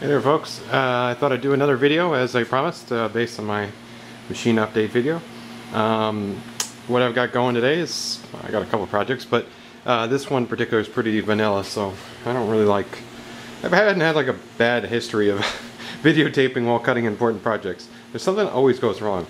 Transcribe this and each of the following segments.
Hey there folks, I thought I'd do another video as I promised based on my machine update video. What I've got going today is, I got a couple projects, but this one in particular is pretty vanilla, so I don't really like, I haven't had like a bad history of videotaping while cutting important projects. There's something that always goes wrong.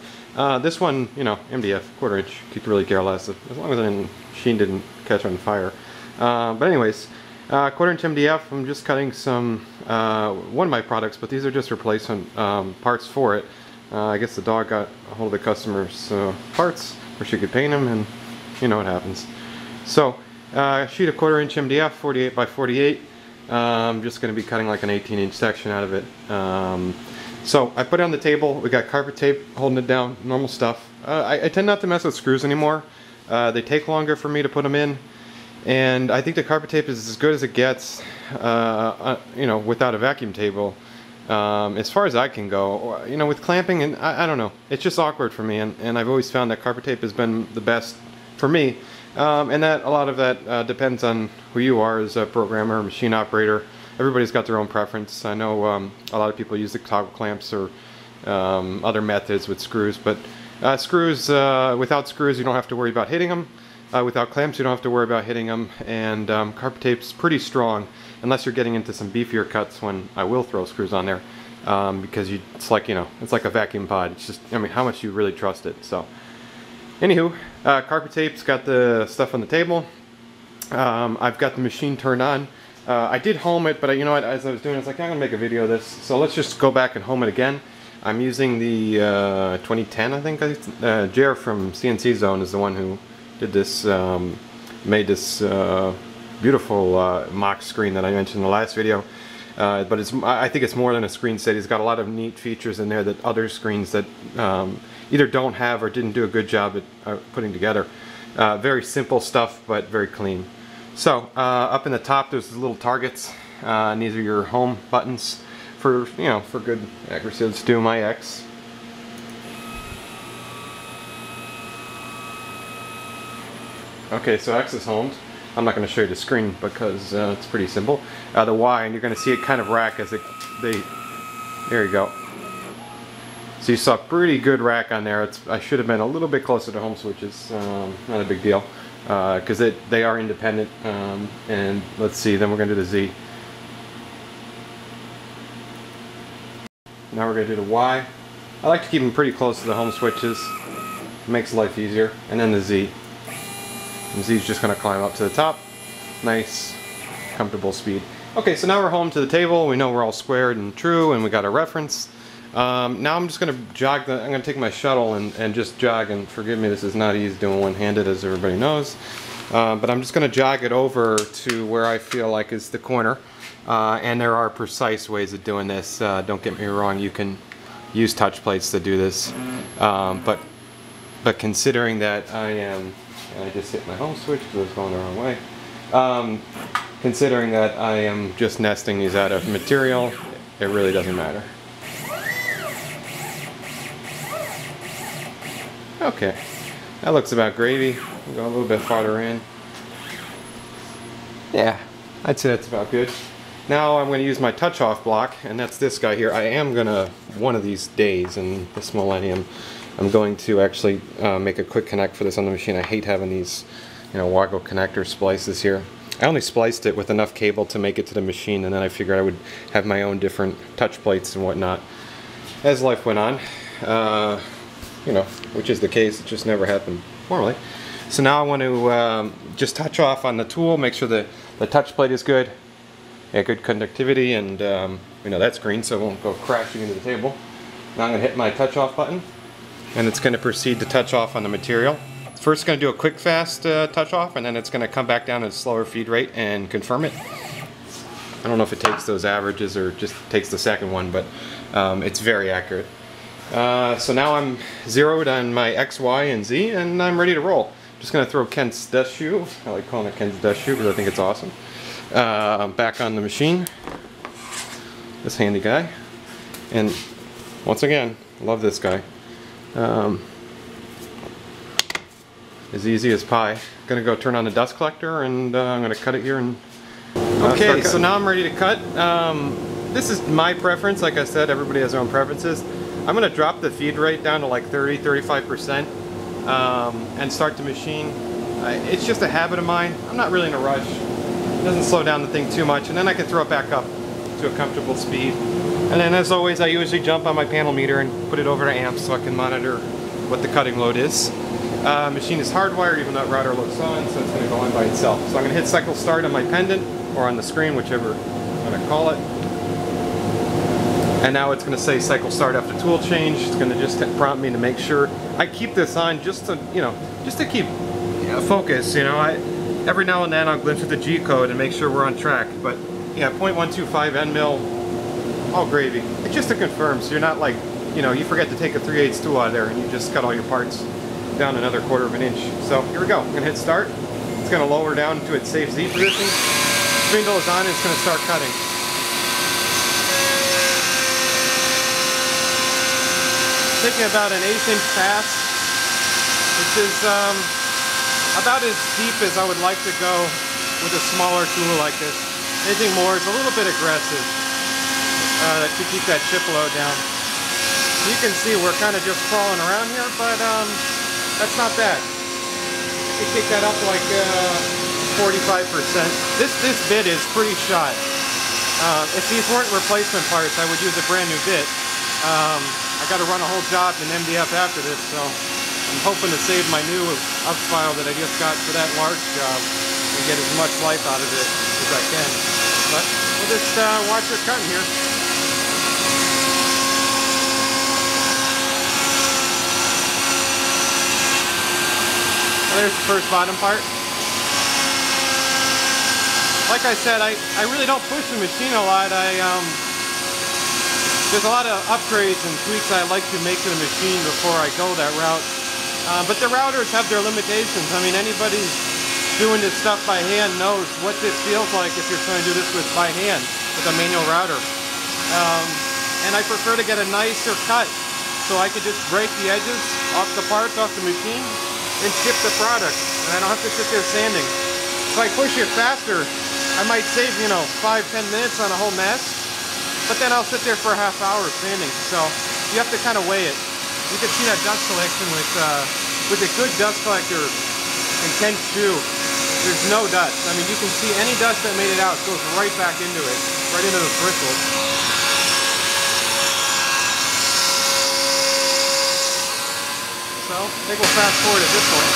This one, you know, MDF, quarter inch, could really care less, as long as the machine didn't catch on fire. But anyways, quarter inch MDF, I'm just cutting some, one of my products, but these are just replacement parts for it. I guess the dog got a hold of the customer's parts where she could paint them, and you know what happens. So, sheet of quarter inch MDF, 48 by 48. I'm just going to be cutting like an 18-inch section out of it. So I put it on the table. We got carpet tape holding it down, normal stuff. I tend not to mess with screws anymore. They take longer for me to put them in. And I think the carpet tape is as good as it gets, you know, without a vacuum table, as far as I can go. You know, with clamping, and I don't know, it's just awkward for me, and I've always found that carpet tape has been the best for me, and that a lot of that depends on who you are as a programmer, machine operator. Everybody's got their own preference. I know a lot of people use the toggle clamps or other methods with screws, but screws, without screws you don't have to worry about hitting them. Without clamps you don't have to worry about hitting them, and carpet tape's pretty strong unless you're getting into some beefier cuts, when I will throw screws on there, because it's like, you know, it's like a vacuum pod. It's just, I mean, how much do you really trust it? So anywho, carpet tape's got the stuff on the table. I've got the machine turned on. I did home it, but you know what, as I was doing it, I was like, I'm gonna make a video of this, so let's just go back and home it again. I'm using the 2010, I think, Jer from CNC Zone is the one who did this, made this beautiful mock screen that I mentioned in the last video. But I think it's more than a screen set. He's got a lot of neat features in there that other screens that either don't have or didn't do a good job at putting together. Very simple stuff, but very clean. So up in the top there's little targets, and these are your home buttons for, you know, for good accuracy. Let's do my X. Okay, so X is homed. I'm not going to show you the screen because it's pretty simple. The Y, and you're going to see it kind of rack as there you go. So you saw a pretty good rack on there. I should have been a little bit closer to home switches. Not a big deal, because they are independent. And let's see, then we're going to do the Z. Now we're going to do the Y. I like to keep them pretty close to the home switches. It makes life easier. And then the Z. And Z's just going to climb up to the top. Nice, comfortable speed. Okay, so now we're home to the table. We know we're all squared and true, and we got our reference. Now I'm just going to jog I'm going to take my shuttle and just jog, and forgive me, this is not easy doing one-handed, as everybody knows. But I'm just going to jog it over to where I feel like is the corner. And there are precise ways of doing this. Don't get me wrong, you can use touch plates to do this. But considering that I just hit my home switch because I was going the wrong way. Considering that I am just nesting these out of material, it really doesn't matter. Okay, that looks about gravy. We'll go a little bit farther in. Yeah, I'd say that's about good. Now I'm going to use my touch-off block, and that's this guy here. I am going to, one of these days in this millennium, I'm going to actually make a quick connect for this on the machine. I hate having these, you know, Waggle connector splices here. I only spliced it with enough cable to make it to the machine, and then I figured I would have my own different touch plates and whatnot as life went on. You know, which is the case, it just never happened formally. So now I want to just touch off on the tool, make sure the touch plate is good. Yeah, good conductivity, and you know, that's green, so it won't go crashing into the table. Now I'm going to hit my touch off button, and it's going to proceed to touch off on the material. First it's going to do a quick fast touch off, and then it's going to come back down at a slower feed rate and confirm it. I don't know if it takes those averages or just takes the second one, but it's very accurate. So now I'm zeroed on my X, Y, and Z, and I'm ready to roll. Just going to throw Ken's desk shoe. I like calling it Ken's desk shoe because I think it's awesome. Back on the machine. This handy guy. And once again, love this guy. As easy as pie. Gonna go turn on the dust collector, and I'm gonna cut it here. And okay, so now I'm ready to cut. this is my preference. Like I said, everybody has their own preferences. I'm going to drop the feed rate down to like 30-35% and start the machine. It's just a habit of mine. I'm not really in a rush. It doesn't slow down the thing too much, and then I can throw it back up to a comfortable speed. And then as always, I usually jump on my panel meter and put it over to amps so I can monitor what the cutting load is. Machine is hardwired, even though that router looks on, so it's going to go on by itself. So I'm going to hit cycle start on my pendant, or on the screen, whichever I'm going to call it. And now it's going to say cycle start after tool change. It's going to just prompt me to make sure I keep this on just to, just to keep focus. Every now and then I'll glimpse at the G code and make sure we're on track. But yeah, 0.125 N mil, all gravy. It's just to confirm, so you're not like, you forget to take a 3/8 tool out of there and you just cut all your parts down another 1/4 inch. So here we go. I'm going to hit start. It's going to lower down to its safe Z position. Spindle is on and it's going to start cutting. Taking about an 1/8 inch pass, which is about as deep as I would like to go with a smaller tool like this. Anything more is a little bit aggressive to keep that chip load down. You can see we're kind of just crawling around here, but that's not bad. You kick that up like 45%. This bit is pretty shot. If these weren't replacement parts, I would use a brand new bit. I got to run a whole job in MDF after this, so I'm hoping to save my new up file that I just got for that large job and get as much life out of it as I can. But we'll just watch it cutting here. There's the first bottom part. Like I said, I really don't push the machine a lot. There's a lot of upgrades and tweaks I like to make to the machine before I go that route. But the routers have their limitations. I mean, anybody doing this stuff by hand knows what this feels like if you're trying to do this by hand with a manual router. And I prefer to get a nicer cut so I could just break the edges off the parts, off the machine, and ship the product. And I don't have to sit there sanding. If I push it faster, I might save, 5-10 minutes on a whole mess. But then I'll sit there for a half hour sanding. So you have to kind of weigh it. You can see that dust collection with a good dust collector in Kent's shoe. There's no dust. I mean, you can see any dust that made it out goes right back into it, right into the bristles. So I think we'll fast forward at this point.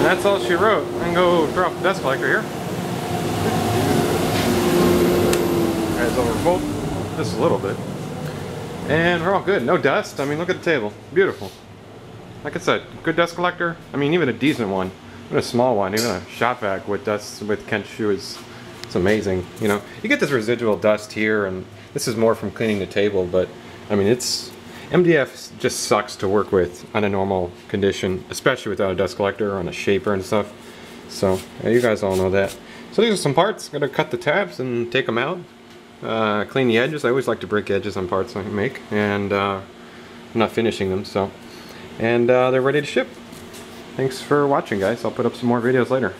That's all she wrote. I can go drop the dust collector here. Guys, over both just a little bit. And we're all good. No dust. I mean, look at the table. Beautiful. Like I said, good dust collector. I mean, even a decent one. Even a small one, even a shop vac with dust with Kent's shoe it's amazing. You get this residual dust here, and this is more from cleaning the table, but I mean, MDF just sucks to work with on a normal condition, especially without a dust collector or on a shaper and stuff. So yeah, you guys all know that. So these are some parts. Gotta cut the tabs and take them out. Clean the edges. I always like to break edges on parts I make, and I'm not finishing them. So, and they're ready to ship. Thanks for watching, guys. I'll put up some more videos later.